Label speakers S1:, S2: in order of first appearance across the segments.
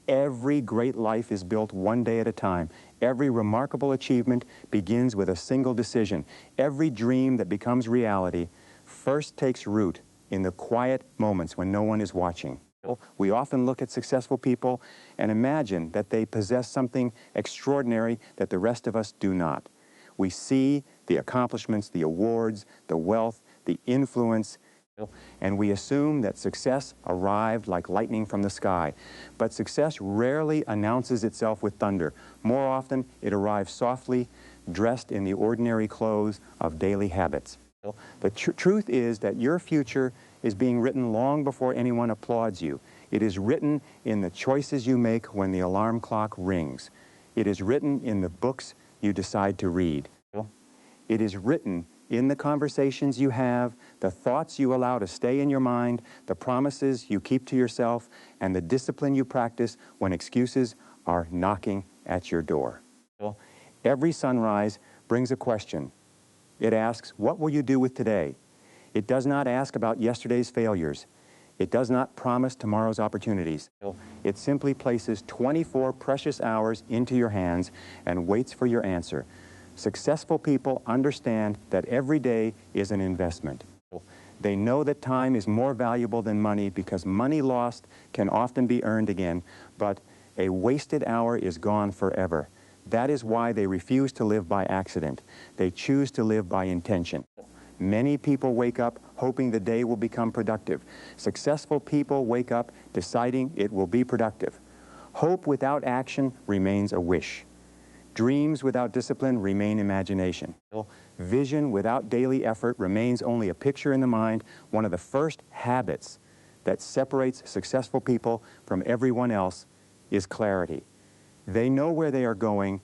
S1: Every great life is built one day at a time. Every remarkable achievement begins with a single decision. Every dream that becomes reality first takes root in the quiet moments when no one is watching. We often look at successful people and imagine that they possess something extraordinary that the rest of us do not. We see the accomplishments, the awards, the wealth, the influence, and we assume that success arrived like lightning from the sky. But success rarely announces itself with thunder. More often, it arrives softly, dressed in the ordinary clothes of daily habits. The truth is that your future is being written long before anyone applauds you. It is written in the choices you make when the alarm clock rings. It is written in the books you decide to read. It is written in the conversations you have, the thoughts you allow to stay in your mind, the promises you keep to yourself, and the discipline you practice when excuses are knocking at your door. Every sunrise brings a question. It asks, what will you do with today? It does not ask about yesterday's failures. It does not promise tomorrow's opportunities. It simply places 24 precious hours into your hands and waits for your answer. Successful people understand that every day is an investment. They know that time is more valuable than money because money lost can often be earned again, but a wasted hour is gone forever. That is why they refuse to live by accident. They choose to live by intention. Many people wake up hoping the day will become productive. Successful people wake up deciding it will be productive. Hope without action remains a wish. Dreams without discipline remain imagination. Vision without daily effort remains only a picture in the mind. One of the first habits that separates successful people from everyone else is clarity. They know where they are going.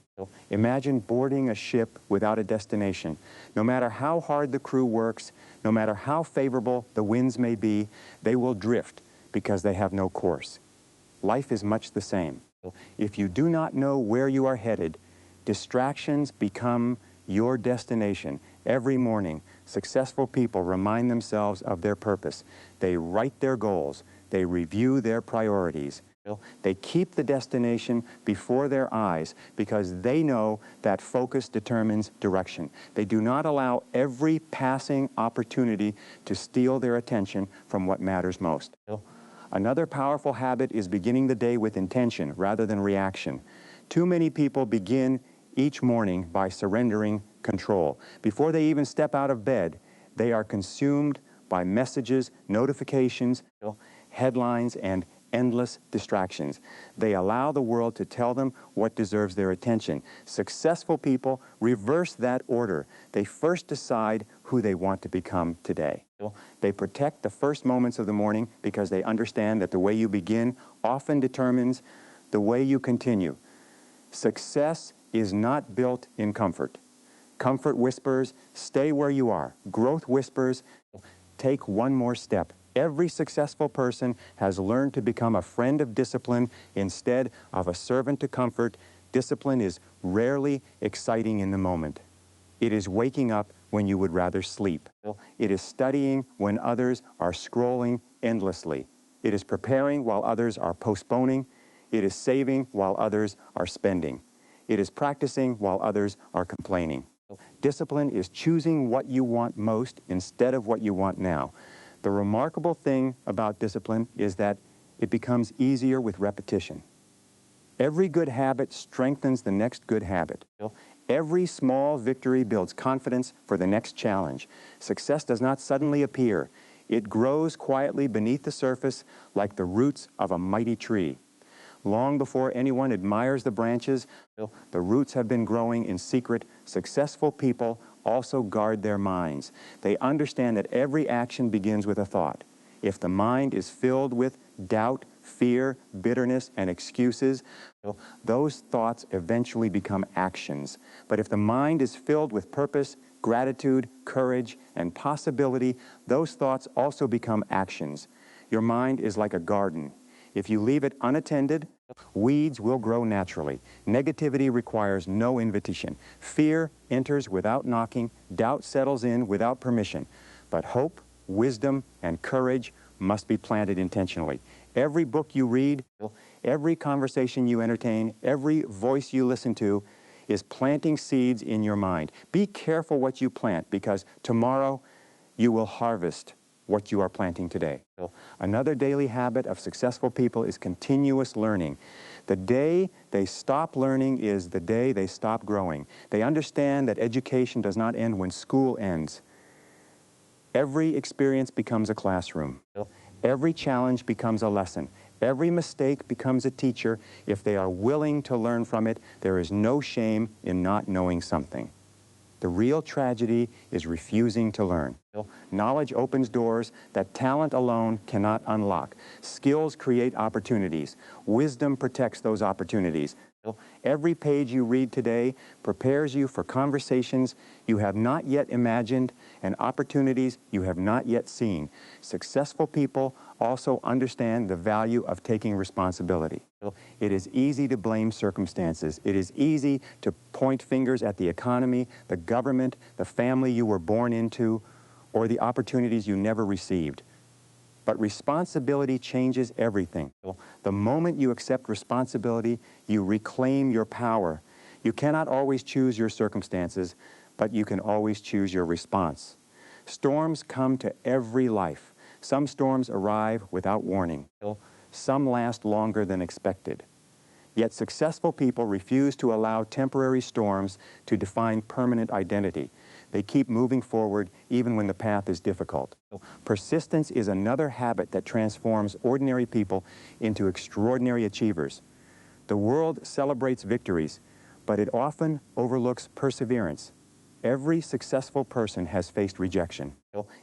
S1: Imagine boarding a ship without a destination. No matter how hard the crew works, no matter how favorable the winds may be, they will drift because they have no course. Life is much the same. If you do not know where you are headed, distractions become your destination. Every morning, successful people remind themselves of their purpose. They write their goals. They review their priorities. They keep the destination before their eyes because they know that focus determines direction. They do not allow every passing opportunity to steal their attention from what matters most. Another powerful habit is beginning the day with intention rather than reaction. Too many people begin each morning by surrendering control. Before they even step out of bed, they are consumed by messages, notifications, headlines, and endless distractions. They allow the world to tell them what deserves their attention. Successful people reverse that order. They first decide who they want to become today. They protect the first moments of the morning because they understand that the way you begin often determines the way you continue. Success is not built in comfort. Comfort whispers, stay where you are. Growth whispers, take one more step. Every successful person has learned to become a friend of discipline instead of a servant to comfort. Discipline is rarely exciting in the moment. It is waking up when you would rather sleep. It is studying when others are scrolling endlessly. It is preparing while others are postponing. It is saving while others are spending. It is practicing while others are complaining. Discipline is choosing what you want most instead of what you want now. The remarkable thing about discipline is that it becomes easier with repetition. Every good habit strengthens the next good habit. Every small victory builds confidence for the next challenge. Success does not suddenly appear. It grows quietly beneath the surface like the roots of a mighty tree. Long before anyone admires the branches, the roots have been growing in secret. Successful people also guard their minds. They understand that every action begins with a thought. If the mind is filled with doubt, fear, bitterness, and excuses, those thoughts eventually become actions. But if the mind is filled with purpose, gratitude, courage, and possibility, those thoughts also become actions. Your mind is like a garden. If you leave it unattended, weeds will grow naturally. Negativity requires no invitation. Fear enters without knocking. Doubt settles in without permission. But hope, wisdom, and courage must be planted intentionally. Every book you read, every conversation you entertain, every voice you listen to is planting seeds in your mind. Be careful what you plant, because tomorrow you will harvest what you are planting today. Another daily habit of successful people is continuous learning. The day they stop learning is the day they stop growing. They understand that education does not end when school ends. Every experience becomes a classroom. Every challenge becomes a lesson. Every mistake becomes a teacher. If they are willing to learn from it, there is no shame in not knowing something. The real tragedy is refusing to learn. Knowledge opens doors that talent alone cannot unlock. Skills create opportunities. Wisdom protects those opportunities. Every page you read today prepares you for conversations you have not yet imagined and opportunities you have not yet seen. Successful people also understand the value of taking responsibility. It is easy to blame circumstances. It is easy to point fingers at the economy, the government, the family you were born into, or the opportunities you never received. But responsibility changes everything. The moment you accept responsibility, you reclaim your power. You cannot always choose your circumstances, but you can always choose your response. Storms come to every life. Some storms arrive without warning. Some last longer than expected. Yet successful people refuse to allow temporary storms to define permanent identity. They keep moving forward even when the path is difficult. Persistence is another habit that transforms ordinary people into extraordinary achievers. The world celebrates victories, but it often overlooks perseverance. Every successful person has faced rejection.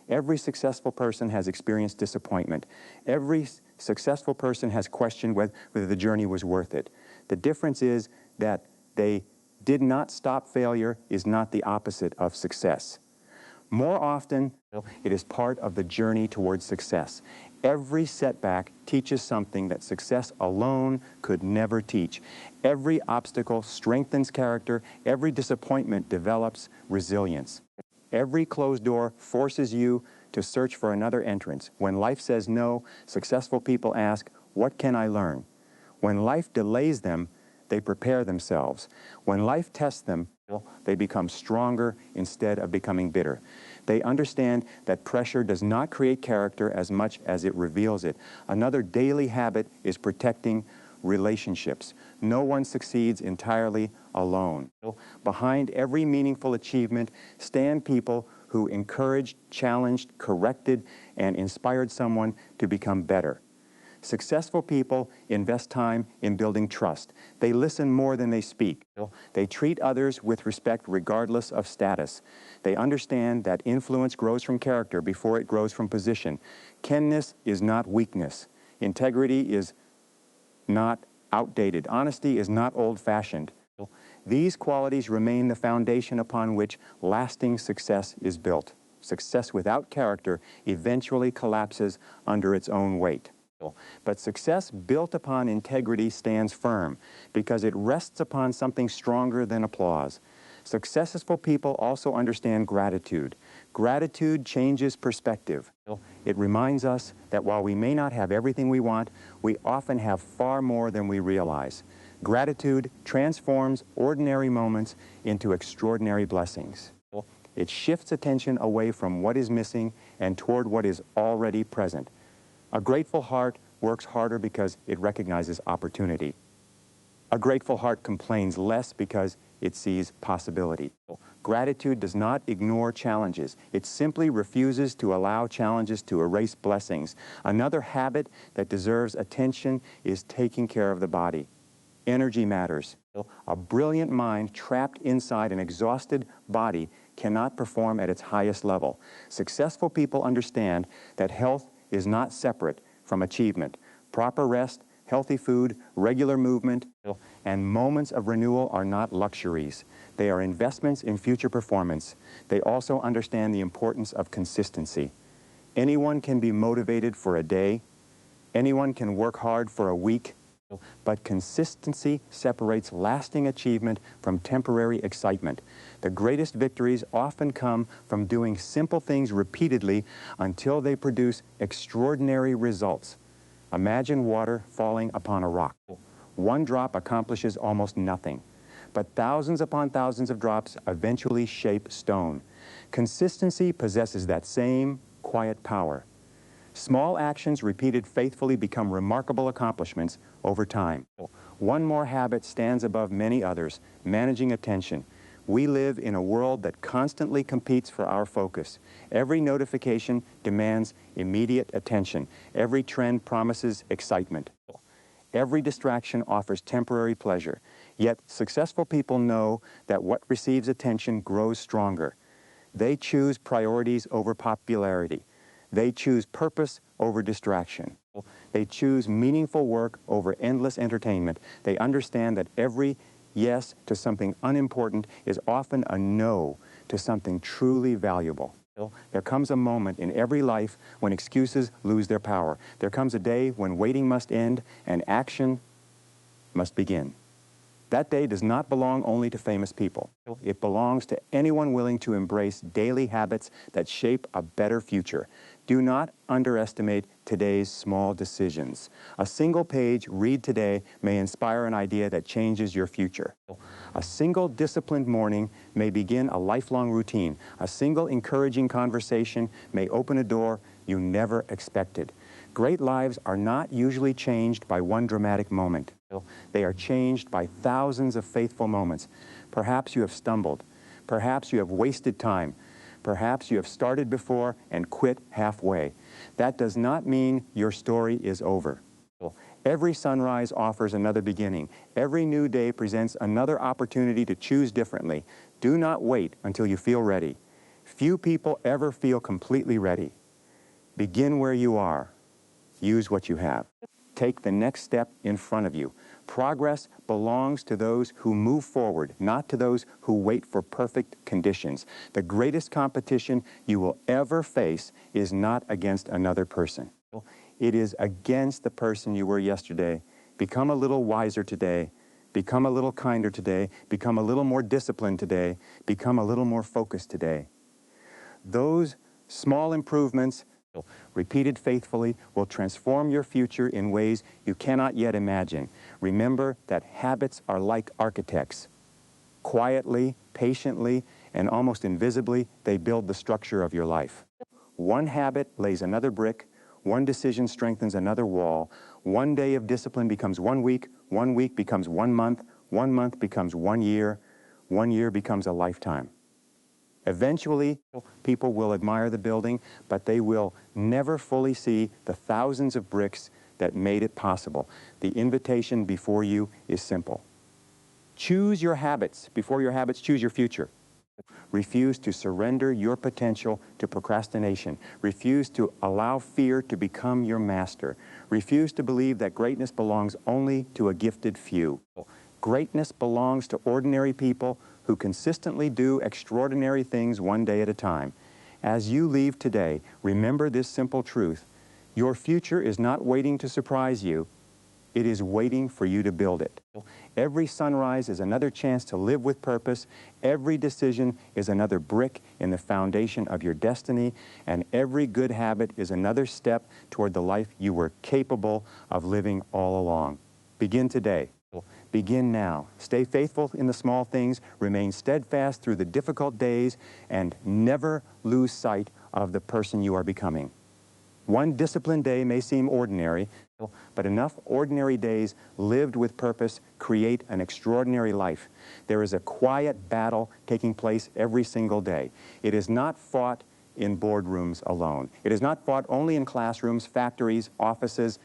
S1: Every successful person has experienced disappointment. Every successful person has questioned whether the journey was worth it. The difference is that they did not stop. Failure is not the opposite of success. More often, it is part of the journey towards success. Every setback teaches something that success alone could never teach. Every obstacle strengthens character. Every disappointment develops resilience. Every closed door forces you to search for another entrance. When life says no, successful people ask, "What can I learn?" When life delays them, they prepare themselves. When life tests them, they become stronger instead of becoming bitter. They understand that pressure does not create character as much as it reveals it. Another daily habit is protecting relationships. No one succeeds entirely alone. Behind every meaningful achievement stand people who encouraged, challenged, corrected, and inspired someone to become better. Successful people invest time in building trust. They listen more than they speak. They treat others with respect regardless of status. They understand that influence grows from character before it grows from position. Kindness is not weakness. Integrity is not outdated. Honesty is not old-fashioned. These qualities remain the foundation upon which lasting success is built. Success without character eventually collapses under its own weight. But success built upon integrity stands firm because it rests upon something stronger than applause. Successful people also understand gratitude. Gratitude changes perspective. It reminds us that while we may not have everything we want, we often have far more than we realize. Gratitude transforms ordinary moments into extraordinary blessings. It shifts attention away from what is missing and toward what is already present. A grateful heart works harder because it recognizes opportunity. A grateful heart complains less because it sees possibility. Gratitude does not ignore challenges. It simply refuses to allow challenges to erase blessings. Another habit that deserves attention is taking care of the body. Energy matters. A brilliant mind trapped inside an exhausted body cannot perform at its highest level. Successful people understand that health is not separate from achievement. Proper rest, healthy food, regular movement, and moments of renewal are not luxuries. They are investments in future performance. They also understand the importance of consistency. Anyone can be motivated for a day. Anyone can work hard for a week. But consistency separates lasting achievement from temporary excitement. The greatest victories often come from doing simple things repeatedly until they produce extraordinary results. Imagine water falling upon a rock. One drop accomplishes almost nothing, but thousands upon thousands of drops eventually shape stone. Consistency possesses that same quiet power. Small actions repeated faithfully become remarkable accomplishments over time. One more habit stands above many others: managing attention. We live in a world that constantly competes for our focus. Every notification demands immediate attention. Every trend promises excitement. Every distraction offers temporary pleasure. Yet successful people know that what receives attention grows stronger. They choose priorities over popularity. They choose purpose over distraction. They choose meaningful work over endless entertainment. They understand that every yes to something unimportant is often a no to something truly valuable. There comes a moment in every life when excuses lose their power. There comes a day when waiting must end and action must begin. That day does not belong only to famous people. It belongs to anyone willing to embrace daily habits that shape a better future. Do not underestimate today's small decisions. A single page read today may inspire an idea that changes your future. A single disciplined morning may begin a lifelong routine. A single encouraging conversation may open a door you never expected. Great lives are not usually changed by one dramatic moment. They are changed by thousands of faithful moments. Perhaps you have stumbled. Perhaps you have wasted time. Perhaps you have started before and quit halfway. That does not mean your story is over. Every sunrise offers another beginning. Every new day presents another opportunity to choose differently. Do not wait until you feel ready. Few people ever feel completely ready. Begin where you are. Use what you have. Take the next step in front of you. Progress belongs to those who move forward, not to those who wait for perfect conditions. The greatest competition you will ever face is not against another person. It is against the person you were yesterday. Become a little wiser today. Become a little kinder today. Become a little more disciplined today. Become a little more focused today. Those small improvements, repeated faithfully, will transform your future in ways you cannot yet imagine. Remember that habits are like architects. Quietly, patiently, and almost invisibly, they build the structure of your life. One habit lays another brick. One decision strengthens another wall. One day of discipline becomes 1 week. 1 week becomes 1 month. 1 month becomes 1 year. 1 year becomes a lifetime. Eventually, people will admire the building, but they will never fully see the thousands of bricks that made it possible. The invitation before you is simple. Choose your habits before your habits choose your future. Refuse to surrender your potential to procrastination. Refuse to allow fear to become your master. Refuse to believe that greatness belongs only to a gifted few. Greatness belongs to ordinary people who consistently do extraordinary things one day at a time. As you leave today, remember this simple truth. Your future is not waiting to surprise you. It is waiting for you to build it. Every sunrise is another chance to live with purpose. Every decision is another brick in the foundation of your destiny. And every good habit is another step toward the life you were capable of living all along. Begin today. Begin now. Stay faithful in the small things, remain steadfast through the difficult days, and never lose sight of the person you are becoming. One disciplined day may seem ordinary, but enough ordinary days lived with purpose create an extraordinary life. There is a quiet battle taking place every single day. It is not fought in boardrooms alone. It is not fought only in classrooms, factories, offices,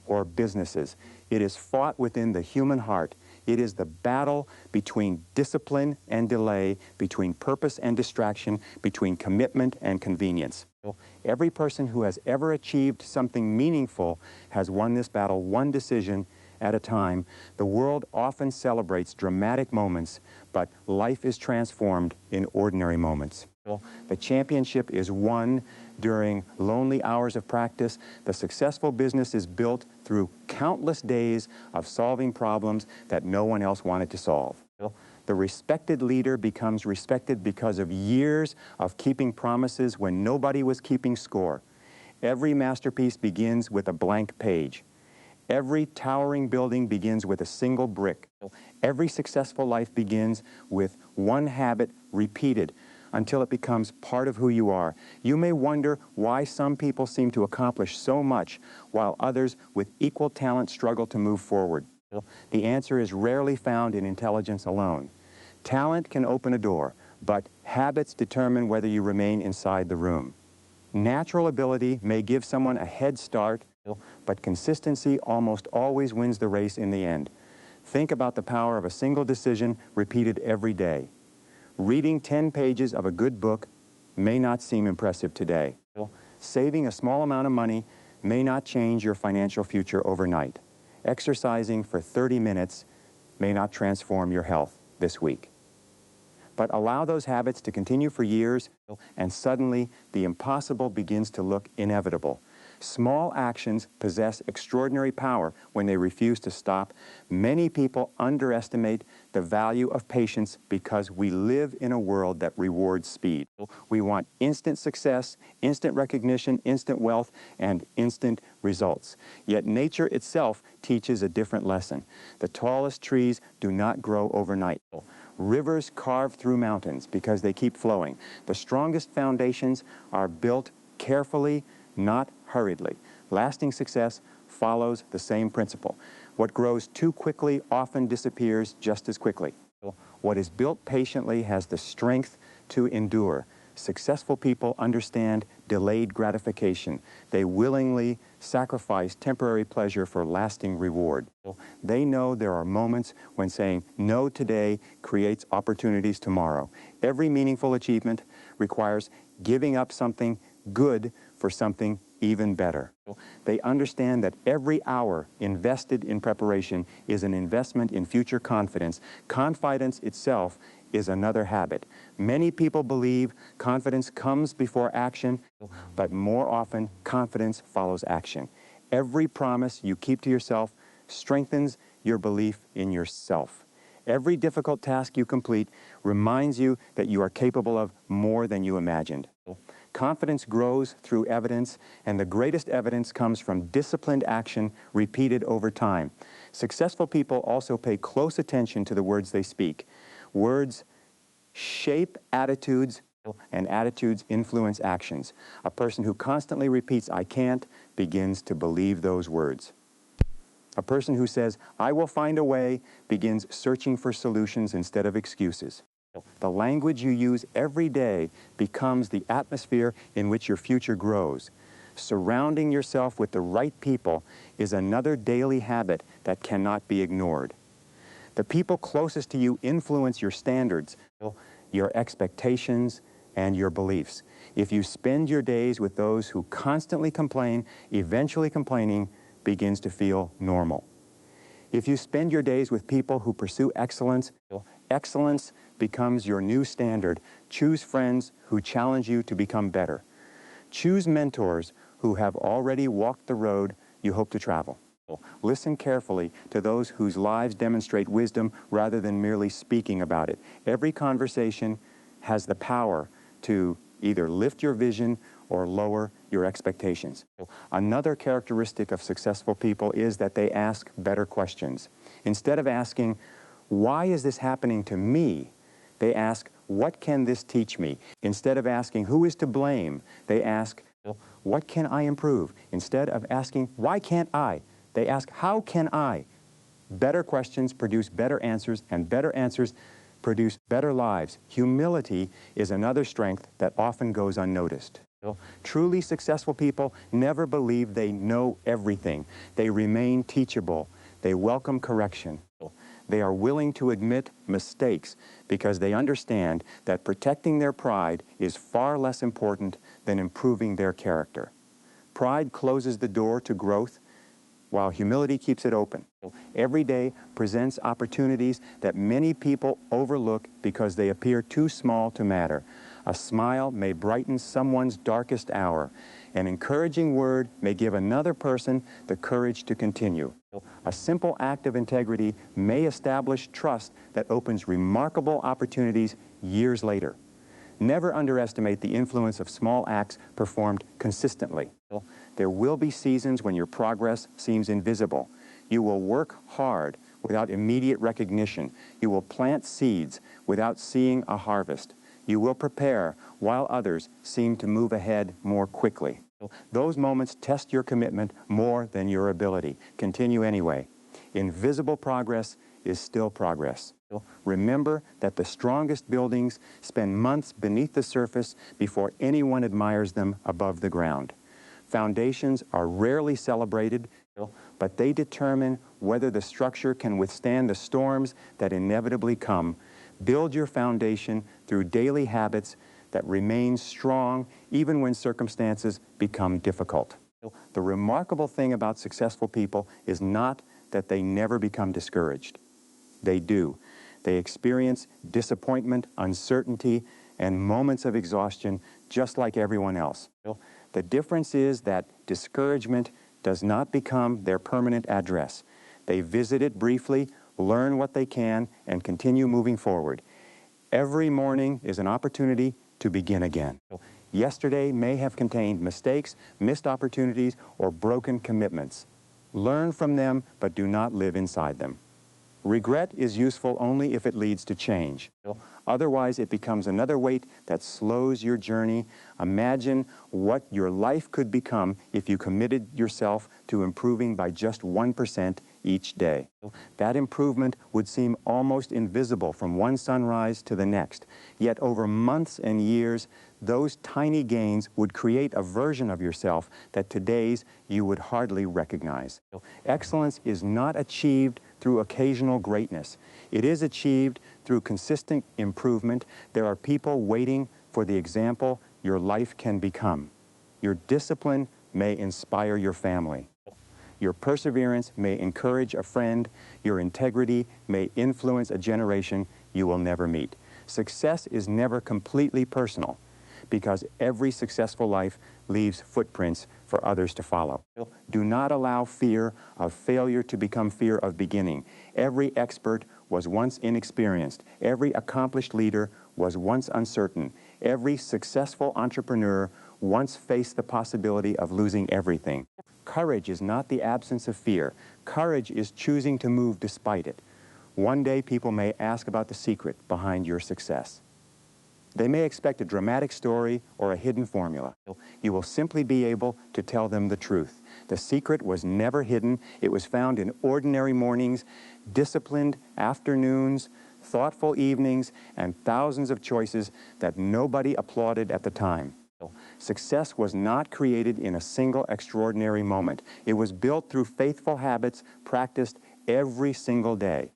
S1: or businesses. It is fought within the human heart. It is the battle between discipline and delay, between purpose and distraction, between commitment and convenience. Every person who has ever achieved something meaningful has won this battle one decision at a time. The world often celebrates dramatic moments, but life is transformed in ordinary moments. The championship is won during lonely hours of practice. The successful business is built through countless days of solving problems that no one else wanted to solve. The respected leader becomes respected because of years of keeping promises when nobody was keeping score. Every masterpiece begins with a blank page. Every towering building begins with a single brick. Every successful life begins with one habit repeated until it becomes part of who you are. You may wonder why some people seem to accomplish so much while others with equal talent struggle to move forward. The answer is rarely found in intelligence alone. Talent can open a door, but habits determine whether you remain inside the room. Natural ability may give someone a head start, but consistency almost always wins the race in the end. Think about the power of a single decision repeated every day. Reading 10 pages of a good book may not seem impressive today. Saving a small amount of money may not change your financial future overnight. Exercising for 30 minutes may not transform your health this week. But allow those habits to continue for years, and suddenly the impossible begins to look inevitable. Small actions possess extraordinary power when they refuse to stop. Many people underestimate the value of patience because we live in a world that rewards speed. We want instant success, instant recognition, instant wealth, and instant results. Yet nature itself teaches a different lesson. The tallest trees do not grow overnight. Rivers carve through mountains because they keep flowing. The strongest foundations are built carefully, not hurriedly. Lasting success follows the same principle. What grows too quickly often disappears just as quickly. What is built patiently has the strength to endure. Successful people understand delayed gratification. They willingly sacrifice temporary pleasure for lasting reward. They know there are moments when saying no today creates opportunities tomorrow. Every meaningful achievement requires giving up something good for something even better. They understand that every hour invested in preparation is an investment in future confidence. Confidence itself is another habit. Many people believe confidence comes before action, but more often confidence follows action. Every promise you keep to yourself strengthens your belief in yourself. Every difficult task you complete reminds you that you are capable of more than you imagined. Confidence grows through evidence, and the greatest evidence comes from disciplined action repeated over time. Successful people also pay close attention to the words they speak. Words shape attitudes, and attitudes influence actions. A person who constantly repeats, "I can't," begins to believe those words. A person who says, "I will find a way," begins searching for solutions instead of excuses. The language you use every day becomes the atmosphere in which your future grows. Surrounding yourself with the right people is another daily habit that cannot be ignored. The people closest to you influence your standards, your expectations, and your beliefs. If you spend your days with those who constantly complain, eventually complaining begins to feel normal. If you spend your days with people who pursue excellence, excellence becomes your new standard. Choose friends who challenge you to become better. Choose mentors who have already walked the road you hope to travel. Listen carefully to those whose lives demonstrate wisdom rather than merely speaking about it. Every conversation has the power to either lift your vision or lower your expectations. Another characteristic of successful people is that they ask better questions. Instead of asking, "Why is this happening to me?" they ask, "What can this teach me?" Instead of asking, "Who is to blame?" they ask, "What can I improve?" Instead of asking, "Why can't I?" they ask, "How can I?" Better questions produce better answers, and better answers produce better lives. Humility is another strength that often goes unnoticed. Truly successful people never believe they know everything. They remain teachable. They welcome correction. They are willing to admit mistakes because they understand that protecting their pride is far less important than improving their character. Pride closes the door to growth, while humility keeps it open. Every day presents opportunities that many people overlook because they appear too small to matter. A smile may brighten someone's darkest hour. An encouraging word may give another person the courage to continue. A simple act of integrity may establish trust that opens remarkable opportunities years later. Never underestimate the influence of small acts performed consistently. There will be seasons when your progress seems invisible. You will work hard without immediate recognition. You will plant seeds without seeing a harvest. You will prepare while others seem to move ahead more quickly. Those moments test your commitment more than your ability. Continue anyway. Invisible progress is still progress. Remember that the strongest buildings spend months beneath the surface before anyone admires them above the ground. Foundations are rarely celebrated, but they determine whether the structure can withstand the storms that inevitably come. Build your foundation through daily habits that remain strong even when circumstances become difficult. The remarkable thing about successful people is not that they never become discouraged. They do. They experience disappointment, uncertainty, and moments of exhaustion just like everyone else. The difference is that discouragement does not become their permanent address. They visit it briefly, learn what they can, and continue moving forward. Every morning is an opportunity to begin again. Yesterday may have contained mistakes, missed opportunities, or broken commitments. Learn from them, but do not live inside them. Regret is useful only if it leads to change. Otherwise, it becomes another weight that slows your journey. Imagine what your life could become if you committed yourself to improving by just 1% each day. That improvement would seem almost invisible from one sunrise to the next. Yet over months and years, those tiny gains would create a version of yourself that today's you would hardly recognize. Excellence is not achieved through occasional greatness. It is achieved through consistent improvement. There are people waiting for the example your life can become. Your discipline may inspire your family. Your perseverance may encourage a friend. Your integrity may influence a generation you will never meet. Success is never completely personal because every successful life leaves footprints for others to follow. Do not allow fear of failure to become fear of beginning. Every expert was once inexperienced. Every accomplished leader was once uncertain. Every successful entrepreneur once faced the possibility of losing everything. Courage is not the absence of fear. Courage is choosing to move despite it. One day people may ask about the secret behind your success. They may expect a dramatic story or a hidden formula. You will simply be able to tell them the truth. The secret was never hidden. It was found in ordinary mornings, disciplined afternoons, thoughtful evenings, and thousands of choices that nobody applauded at the time. Success was not created in a single extraordinary moment. It was built through faithful habits practiced every single day.